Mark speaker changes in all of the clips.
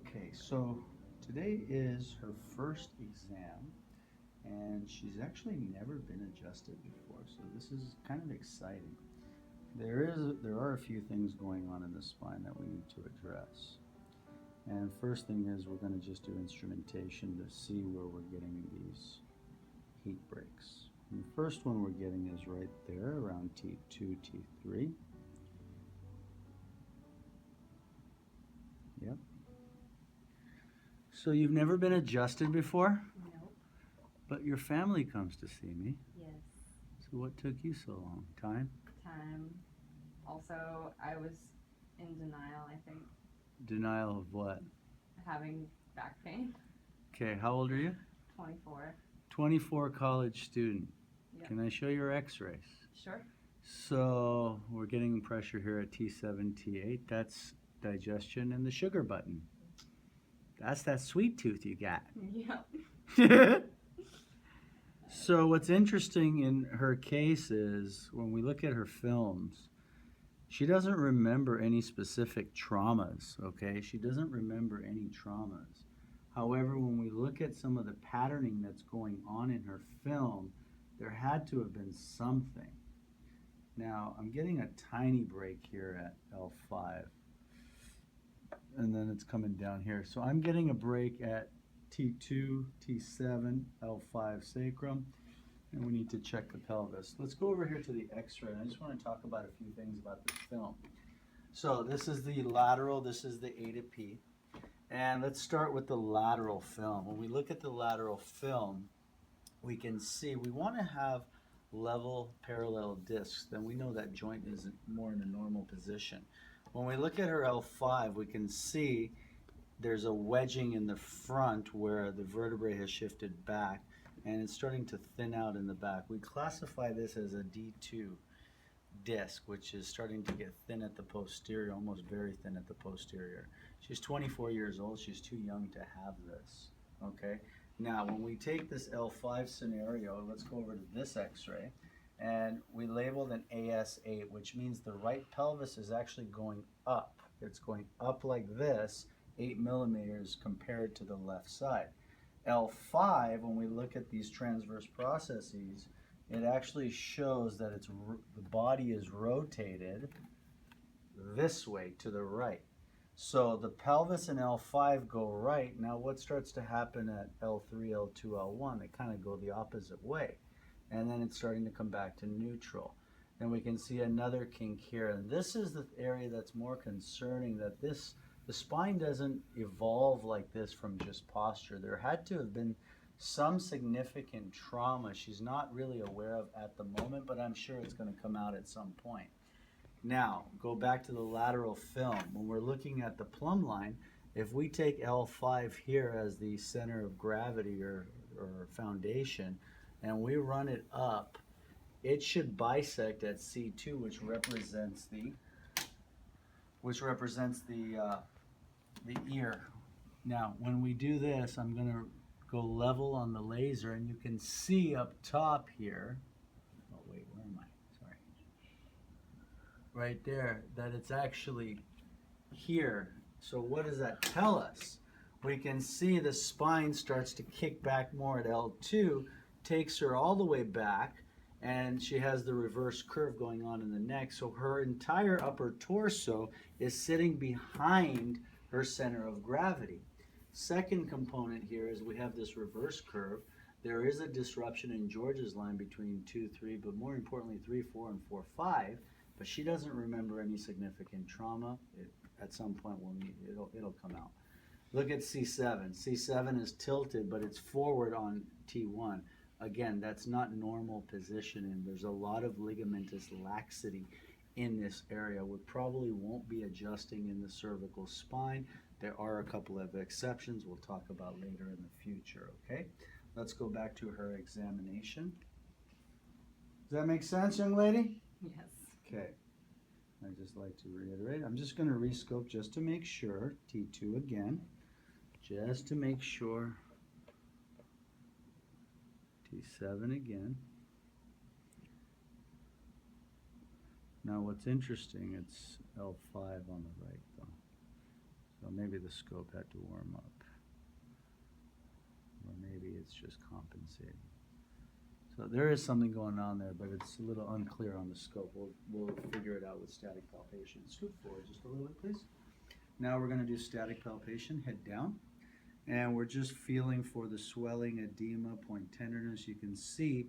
Speaker 1: Okay, so today is her first exam, and she's actually never been adjusted before, so this is kind of exciting. There are a few things going on in the spine that we need to address. And first thing is we're going to just do instrumentation to see where we're getting these heat breaks. And the first one we're getting is right there around T2, T3. Yep. So you've never been adjusted before?
Speaker 2: Nope.
Speaker 1: But your family comes to see me.
Speaker 2: Yes.
Speaker 1: So what took you so long? Time?
Speaker 2: Time. Also, I was in denial, I think.
Speaker 1: Denial of what?
Speaker 2: Having back pain.
Speaker 1: Okay, how old are you?
Speaker 2: 24.
Speaker 1: 24, college student.
Speaker 2: Yep.
Speaker 1: Can I show your x-rays?
Speaker 2: Sure.
Speaker 1: So we're getting pressure here at T7, T8. That's digestion and the sugar button. That's that sweet tooth you got.
Speaker 2: Yep.
Speaker 1: So what's interesting in her case is when we look at her films, she doesn't remember any specific traumas, okay? She doesn't remember any traumas. However, when we look at some of the patterning that's going on in her film, there had to have been something. Now, I'm getting a tiny break here at L5, and then it's coming down here. So I'm getting a break at T2, T7, L5 sacrum, and we need to check the pelvis. Let's go over here to the x-ray. I just want to talk about a few things about this film. So this is the lateral, this is the A to P. And let's start with the lateral film. When we look at the lateral film, we can see we want to have level parallel discs. Then we know that joint is more in a normal position. When we look at her L5, we can see there's a wedging in the front where the vertebrae has shifted back, and it's starting to thin out in the back. We classify this as a D2 disc, which is starting to get thin at the posterior, almost very thin at the posterior. She's 24 years old. She's too young to have this, okay? Now, when we take this L5 scenario, let's go over to this x-ray, and we labeled an AS8, which means the right pelvis is actually going up. It's going up like this, 8 millimeters compared to the left side. L5, when we look at these transverse processes, it actually shows that the body is rotated this way to the right. So the pelvis and L5 go right. Now what starts to happen at L3, L2, L1? They kind of go the opposite way. And then it's starting to come back to neutral. And we can see another kink here. And this is the area that's more concerning, that the spine doesn't evolve like this from just posture. There had to have been some significant trauma she's not really aware of at the moment, but I'm sure it's going to come out at some point. Now, go back to the lateral film. When we're looking at the plumb line, if we take L5 here as the center of gravity or foundation, and we run it up, it should bisect at C2, which represents the ear. Now, when we do this, I'm going to go level on the laser, and you can see up top here, oh wait, where am I? Sorry. Right there, that it's actually here. So what does that tell us? We can see the spine starts to kick back more at L2, takes her all the way back, and she has the reverse curve going on in the neck. So her entire upper torso is sitting behind her center of gravity. Second component here is we have this reverse curve. There is a disruption in George's line between 2, 3, but more importantly 3, 4, and 4, 5. But she doesn't remember any significant trauma. At some point it'll come out. Look at C7. C7 is tilted, but it's forward on T1. Again, that's not normal positioning. There's a lot of ligamentous laxity in this area. We probably won't be adjusting in the cervical spine. There are a couple of exceptions we'll talk about later in the future, okay? Let's go back to her examination. Does that make sense, young lady?
Speaker 2: Yes.
Speaker 1: Okay. I'd just like to reiterate. I'm just going to rescope just to make sure. T2 again. Just to make sure. T7 again. Now what's interesting, it's L5 on the right though. So maybe the scope had to warm up. Or maybe it's just compensating. So there is something going on there, but it's a little unclear on the scope. We'll figure it out with static palpation. Scoot forward just a little bit, please. Now we're going to do static palpation, head down. And we're just feeling for the swelling, edema, point tenderness. You can see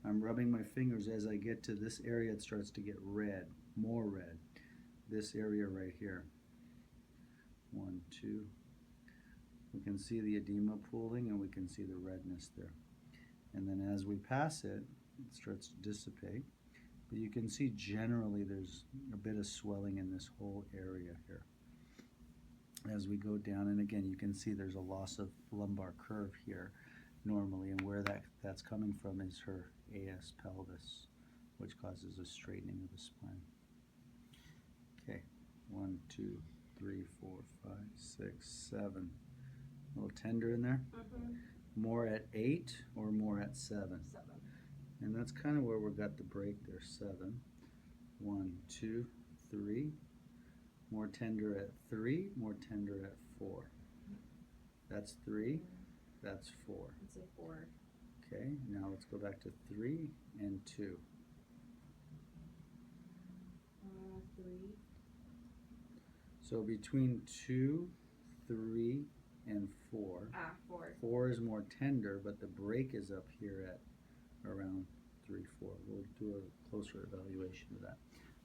Speaker 1: I'm rubbing my fingers as I get to this area. It starts to get red, more red. This area right here. 1, 2. We can see the edema pooling and we can see the redness there. And then as we pass it, it starts to dissipate. But you can see generally there's a bit of swelling in this whole area here. As we go down, and again, you can see there's a loss of lumbar curve here normally, and where that's coming from is her AS pelvis, which causes a straightening of the spine. Okay, 1, 2, 3, 4, 5, 6, 7. A little tender in there?
Speaker 2: Mm-hmm.
Speaker 1: More at 8 or more at 7?
Speaker 2: 7.
Speaker 1: And that's kind of where we got the break there, 7. 1, 2, 3. More tender at 3, more tender at 4. That's 3, that's 4.
Speaker 2: I'd say 4.
Speaker 1: Okay, now let's go back to 3 and 2.
Speaker 2: 3.
Speaker 1: So between 2, 3, and 4.
Speaker 2: 4.
Speaker 1: 4 is more tender, but the break is up here at around 3, 4. We'll do a closer evaluation of that.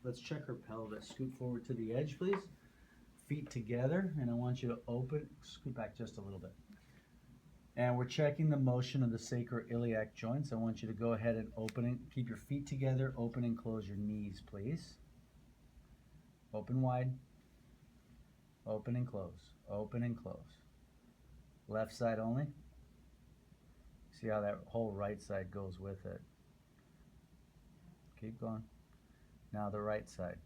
Speaker 1: Let's check her pelvis. Scoot forward to the edge, please. Feet together, and I want you to open, scoot back just a little bit. And we're checking the motion of the sacroiliac joints. I want you to go ahead and open it. Keep your feet together, open and close your knees, please. Open wide. Open and close. Open and close. Left side only. See how that whole right side goes with it. Keep going. Now the right side.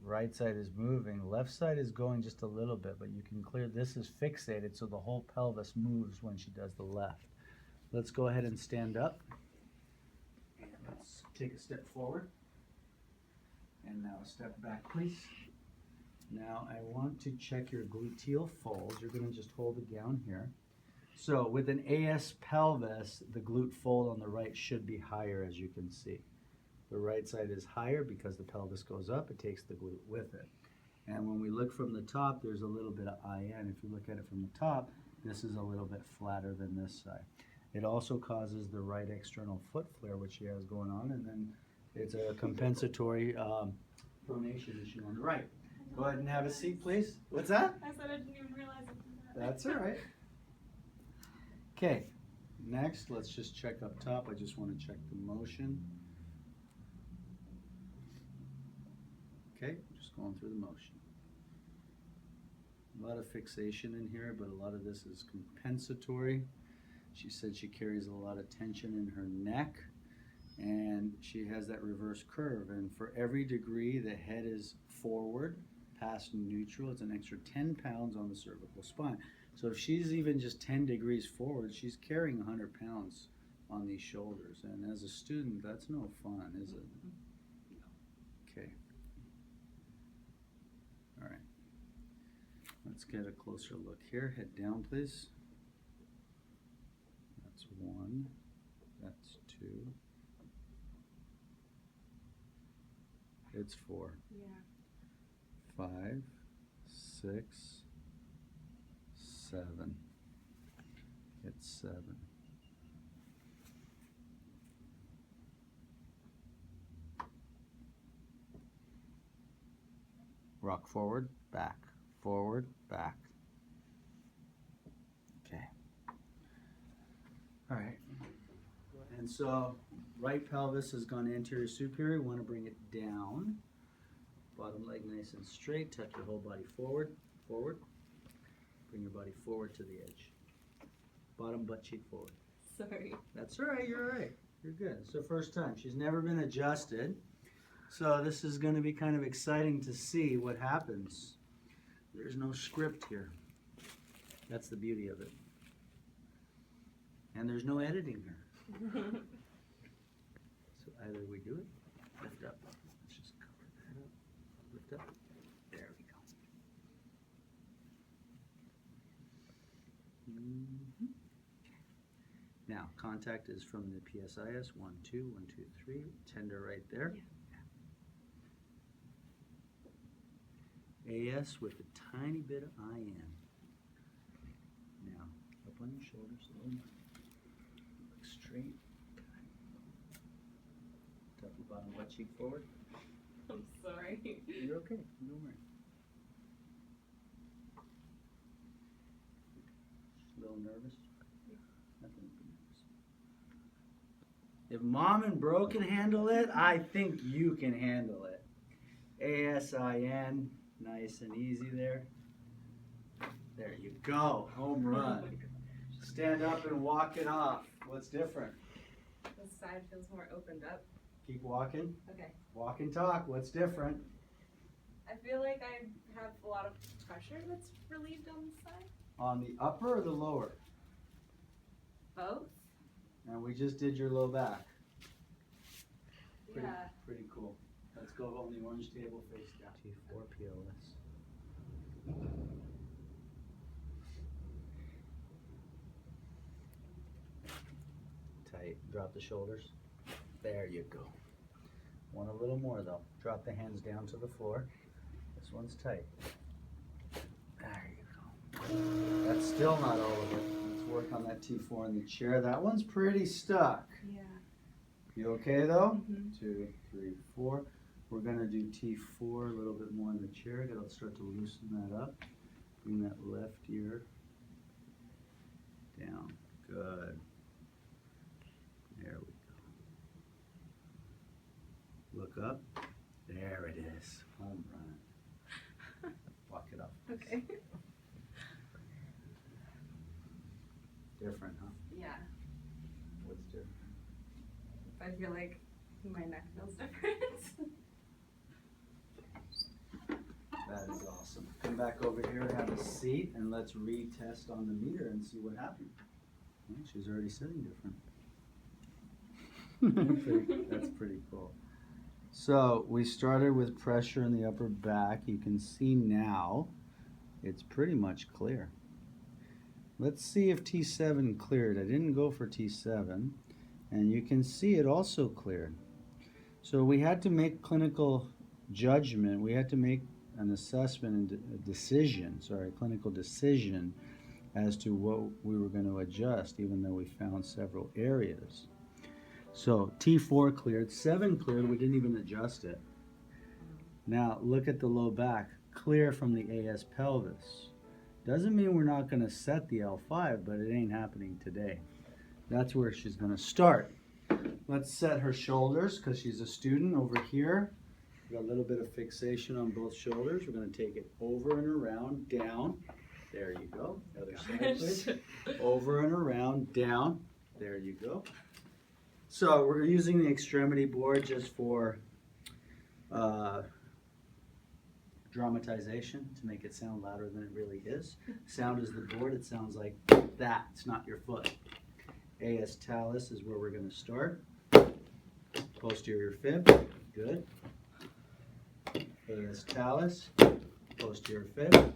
Speaker 1: Right side is moving. Left side is going just a little bit, but you can clear. This is fixated, so the whole pelvis moves when she does the left. Let's go ahead and stand up. And let's take a step forward. And now a step back, please. Now I want to check your gluteal folds. You're going to just hold the gown here. So with an AS pelvis, the glute fold on the right should be higher, as you can see. The right side is higher because the pelvis goes up. It takes the glute with it. And when we look from the top, there's a little bit of IN. If you look at it from the top, this is a little bit flatter than this side. It also causes the right external foot flare, which she has going on, and then it's a compensatory pronation issue on the right. Go ahead and have a seat, please. What's that?
Speaker 2: I said I didn't even realize it.
Speaker 1: That's all right. Okay, next, let's just check up top. I just want to check the motion. Okay, just going through the motion. A lot of fixation in here, but a lot of this is compensatory. She said she carries a lot of tension in her neck, and she has that reverse curve. And for every degree the head is forward, past neutral, it's an extra 10 pounds on the cervical spine. So if she's even just 10 degrees forward, she's carrying 100 pounds on these shoulders. And as a student, that's no fun, is it? Okay. All right. Let's get a closer look here. Head down, please. That's 1. That's 2. It's 4.
Speaker 2: Yeah.
Speaker 1: 5, 6, 7. It's 7. Rock forward, back, forward, back. Okay. All right. And so right pelvis has gone anterior superior. We want to bring it down. Bottom leg nice and straight. Tuck your whole body forward, forward. Bring your body forward to the edge. Bottom butt cheek forward.
Speaker 2: Sorry.
Speaker 1: That's all right, you're all right. You're good. It's the first time. She's never been adjusted. So this is going to be kind of exciting to see what happens. There's no script here. That's the beauty of it. And there's no editing here. So either we do it, lift up. Let's just cover that up. Lift up. There we go. Now, contact is from the PSIS, 1, 2, 1, 2, 3, tender right there. Yeah. AS with a tiny bit of IN. Now, up on your shoulders a little more. Look straight. Top of bottom butt cheek forward.
Speaker 2: I'm sorry.
Speaker 1: You're okay, don't worry. A little nervous? Nothing to be nervous. If Mom and Bro can handle it, I think you can handle it. ASIN, nice and easy there. There you go, home run. Stand up and walk it off. What's different?
Speaker 2: This side feels more opened up.
Speaker 1: Keep walking.
Speaker 2: Okay.
Speaker 1: Walk and talk. What's different?
Speaker 2: I feel like I have a lot of pressure that's relieved on this side.
Speaker 1: On the upper or the lower?
Speaker 2: Both?
Speaker 1: And we just did your low back. Pretty,
Speaker 2: Yeah.
Speaker 1: pretty cool. Let's go on the orange table face down. T4 PLS. Tight. Drop the shoulders. There you go. Want a little more though. Drop the hands down to the floor. This one's tight. There you go. That's still not all of it. Let's work on that T4 in the chair. That one's pretty stuck.
Speaker 2: Yeah.
Speaker 1: You okay though?
Speaker 2: Mm-hmm.
Speaker 1: 2, 3, 4. We're gonna do T4 a little bit more in the chair. Gotta start to loosen that up. Bring that left ear down. Good. There we go. Look up. There it is. Home run. Walk it up.
Speaker 2: Okay.
Speaker 1: Different, huh?
Speaker 2: Yeah.
Speaker 1: What's different?
Speaker 2: I feel like my neck feels different.
Speaker 1: That is awesome. Come back over here, have a seat, and let's retest on the meter and see what happened. Well, she's already sitting different. That's pretty cool. So we started with pressure in the upper back. You can see now it's pretty much clear. Let's see if T7 cleared. I didn't go for T7, and you can see it also cleared. So we had to make clinical judgment. We had to make an assessment and a decision, clinical decision as to what we were going to adjust, even though we found several areas. So T4 cleared, 7 cleared, we didn't even adjust it. Now look at the low back, clear from the AS pelvis. Doesn't mean we're not going to set the L5, but it ain't happening today. That's where she's going to start. Let's set her shoulders because she's a student over here. Got a little bit of fixation on both shoulders. We're going to take it over and around, down. There you go. Other side, please. Over and around, down. There you go. So we're using the extremity board just for dramatization to make it sound louder than it really is. Sound is the board. It sounds like that. It's not your foot. AS talus is where we're going to start. Posterior fib. Good. AS talus. Posterior fib.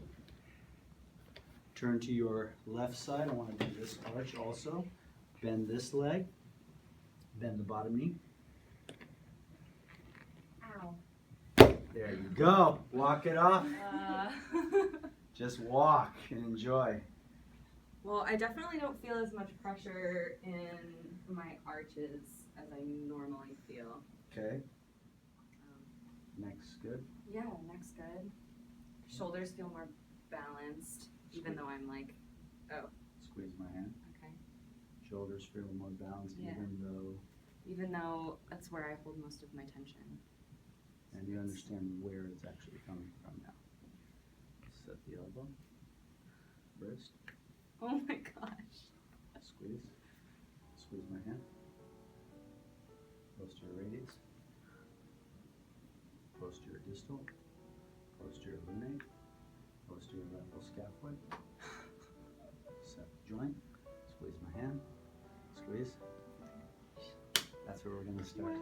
Speaker 1: Turn to your left side. I want to do this arch also. Bend this leg. Bend the bottom knee.
Speaker 2: Ow.
Speaker 1: There you go. Walk it off. Just walk and enjoy.
Speaker 2: Well, I definitely don't feel as much pressure in my arches as I normally feel.
Speaker 1: Okay. Neck's good.
Speaker 2: Yeah, neck's good. Shoulders feel more balanced, even though I'm like, oh.
Speaker 1: Squeeze my hand.
Speaker 2: Okay.
Speaker 1: Shoulders feel more balanced,
Speaker 2: Yeah.
Speaker 1: even though
Speaker 2: that's where I hold most of my tension.
Speaker 1: and you understand where it's actually coming from now. Set the elbow, wrist,
Speaker 2: Oh my gosh.
Speaker 1: squeeze, squeeze my hand, posterior radius, posterior distal, posterior lunate, posterior lateral scaphoid, set the joint, squeeze my hand, squeeze. That's where we're going to start.